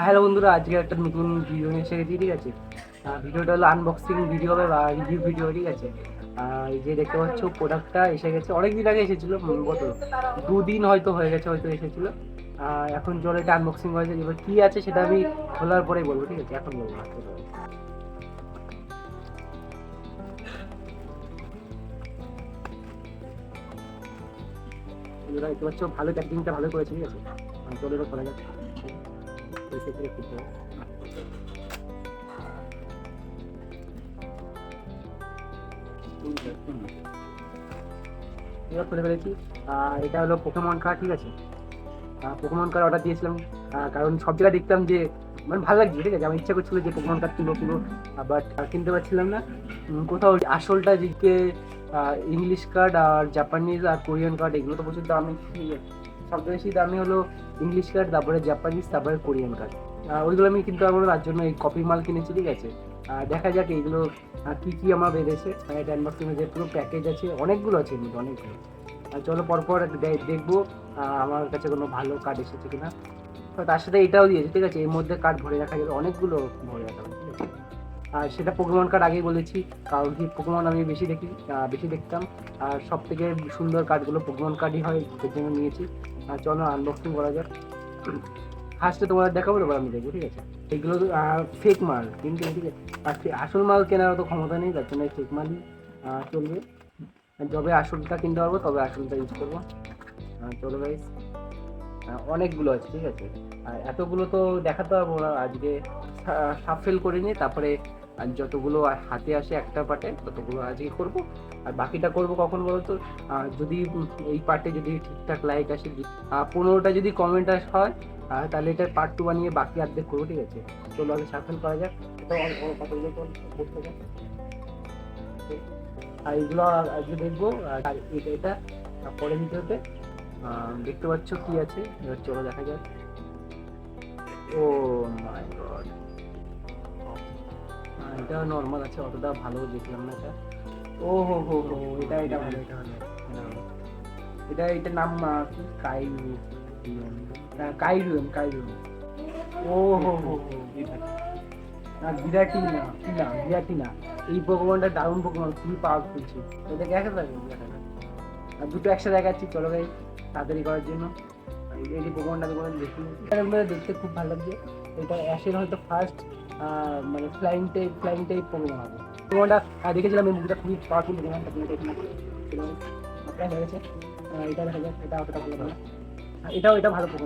Hello বন্ধুরা, আজকে একটা নতুন ভিডিও নিয়ে এসে গেছি। ঠিক আছে, ভিডিওটা হলো আনবক্সিং ভিডিও হবে বা রিভিউ ভিডিও। ঠিক আছে, এই যে দেখতে পাচ্ছ প্রোডাক্টটা এসে গেছে, অনেক দিন আগে এসেছিলো, গত 2 দিন হয়তো হয়ে গেছে, হয়তো এসেছিলো। এখন চলো এটা আনবক্সিং হয়েছে, এবার কী আছে সেটা আমি খোলার পরেই বলবো। ঠিক আছে, এখন বলবো না। বন্ধুরা দেখতে পাচ্ছ, ভালো প্যাকেজিংটা ভালো করেছে। ঠিক আছে, চলো এবার খোলা যাচ্ছে। এবার খুলে ফেলেছি। এটা হলো পোকেমন কার্ড। ঠিক আছে, পোকেমন কার্ড অর্ডার দিয়েছিলাম, কারণ সব জায়গায় দেখতাম যে মানে ভালো লাগছে। ঠিক আছে, আমার ইচ্ছা করছিল যে পোকেমন কার্ড কিনবো, বাট কিনতে পারছিলাম না। কোথাও আসলটা দিকে ইংলিশ কার্ড আর জাপানিজ আর কোরিয়ান কার্ড এগুলো তো প্রচুর দামি। সবচেয়ে বেশি দামি হলো ইংলিশ কার্ড, তারপরে জাপানিজ, তারপরে কোরিয়ান কার্ড। ওইগুলো আমি কিনতে পারবো না, তার জন্য এই কপি মাল কিনেছি। ঠিক আছে, দেখা যাক এইগুলো কী কী আমার বেড়েছে। এটা আনবক্সিং যে পুরো প্যাকেজ আছে, অনেকগুলো আছে, কিন্তু অনেকগুলো। চলো পরপর দেখবো আমার কাছে কোনো ভালো কার্ড এসেছে কিনা। তো তার সাথে এটাও দিয়েছে। ঠিক আছে, এর মধ্যে কার্ড ভরে রাখা যাবে, অনেকগুলো ভরে রাখা যাবে। ঠিক আছে, আর সেটা পোকেমন কার্ড আগেই বলেছি, কারণ কি পোকেমন আমি বেশি দেখি, বেশি দেখতাম। আর সব থেকে সুন্দর কার্ডগুলো পোকেমন কার্ডই হয়, এর জন্য নিয়েছি। আর চলো আনবক্সিং করা যাক। ফার্স্টে তোমাদের দেখাবো, তারপর আমি দেখবো। ঠিক আছে, এগুলো ফেক মাল, কিন্তু ঠিক আছে, আর আসল মাল কেনার অত ক্ষমতা নেই, তার জন্য ফেক মালই চলবে। যবে আসলটা কিনতে পারবো তবে আসলটা ইউজ করবো। চলো গাইস, অনেকগুলো আছে। ঠিক আছে, আর এতগুলো তো দেখাতে পারবো না আজকে। সাফেল করে নিয়ে তারপরে যতগুলো হাতে আসে একটা পার্টে ততগুলো আজকে করব। আর বাকিটা করব কখন বলো তো, যদি এই পার্টে যদি ঠিকঠাক লাইক আসে, 15টা যদি কমেন্ট হয়, তাহলে এটা পার্ট 2 বানিয়ে বাকি অর্ধেক করবো। ঠিক আছে, চলো আগে সাফেল করা যাক। কতগুলো করতে যাক। আর এগুলো আজকে দেখবো। আর এটা পরে ভিডিওতে দেখতে পাচ্ছ কি আছে, এবার চলো দেখা যাক। ও মাই গড, এটা নর্মাল আছে, অতটা ভালো দেখলাম না এটা। ও হো হো হো, এটা ভালো, এটা ভালো, এটা ভালো। এটার নাম কি, কাইরুন। ও হো হো হো, বিরাটিনা। এই পোকেমনটা দারুণ পোকেমন, খুবই পাওয়ারফুল ছিল। এটা দেখা যাবে, আর দুটো একসাথে দেখাচ্ছি। চলো ভাই, তাড়াতাড়ি করার জন্য। এই পোকেমনটা কোনো দেখিনি, দেখতে খুব ভালো লাগছে। এটা অ্যাশের হয়তো ফার্স্ট মানে ফ্লাইং টাইপ পোকেমন হবে। পোকেমনটা দেখেছিলাম, এই মুভিটা খুবই পাওয়ারফুল পোকেমনটা, হয়ে গেছে। এটা দেখা যাক, এটা অতটা ভালো না। এটা ভালো পোকেমন।